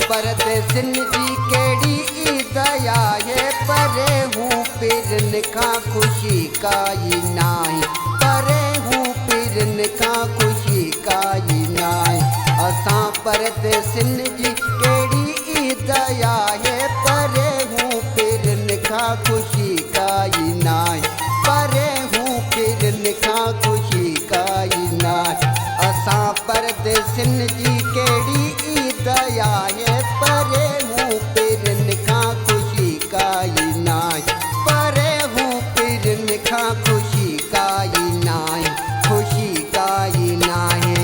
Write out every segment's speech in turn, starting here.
परदेसिन जी केड़ी दया है परे हूँ पिरन का खुशी काई नाई परे हूँ पिरन का खुशी काई नाई असां परदेसिन जी केड़ी दया है परे हूँ पिरन का खुशी काई नाई परे हूँ पिरन का खुशी काई नाई असां परदेसिन जी केड़ी दया है परे हूँ पिरन का खुशी काई नाई परे हूँ पिरन का खुशी काई नाई खुशी काई नाई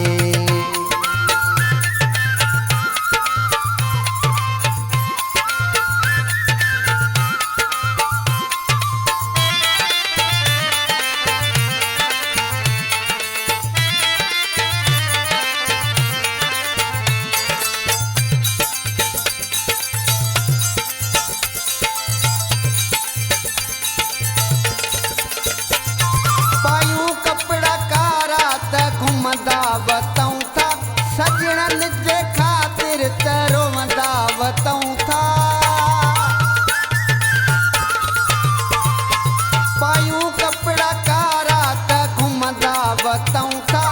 बताऊं था सजणन जे खातिर तरोंदा बताऊं था पायूं कपड़ा कारा त घुमदा बताऊं था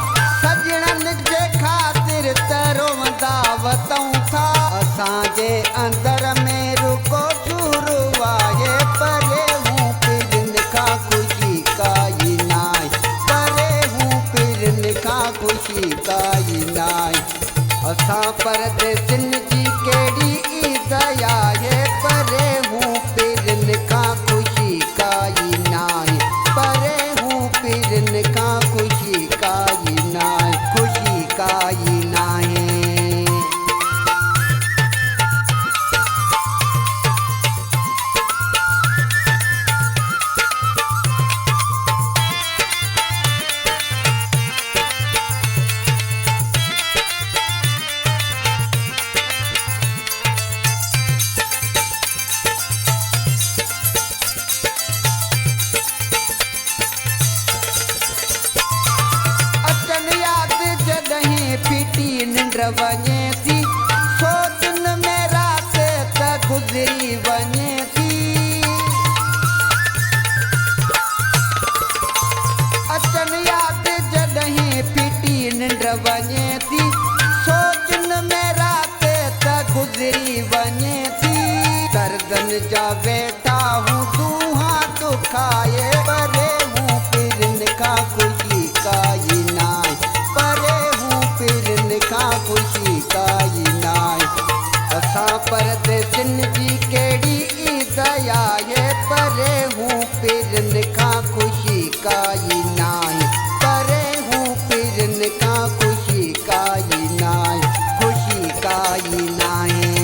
सजणन जे खातिर तरोंदा बताऊं था असांजे अंदर में रुको शुरू आहे परे हूँ पिरन का खुशी काई नाई परे हूँ पिरन का खुशी काई नाई असां परदेसिन जी केड़ी दया है परे हूँ पिरन का खुशी काई नाई परे हूँ पिरन का खुशी काई नाई खुशी काई नाई निंद्र वञे थी सोचन में रात त गुज़री वञे थी अचन याद जॾहिं फिटी निंद्र वञे थी सोचन में रात त गुज़री वञे थी दर्दन जा वेठा हूँ दूहा दुखाए परे हूँ पिरन का खुशी काई नाई परे हूँ पिरन का खुशी काई नाई असां परदेसिन जी केड़ी दया है परे हूँ पिरन का खुशी काई नाई परे हूँ पिरन का खुशी काई नाई खुशी काई नाई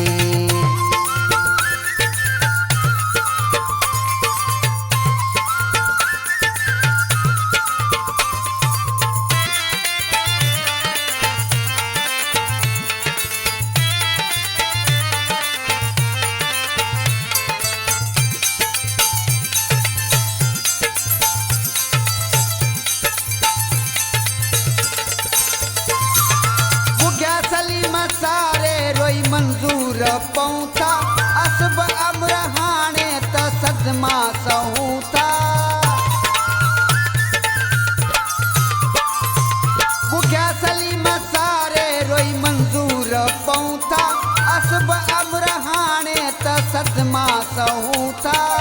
मंजूर पऊं था असब अमर हाणे त सदमा सहूं था बुघिया सलीम सारे रोई मंजूर पऊं था असब अमर हाणे त सदमा सहूं था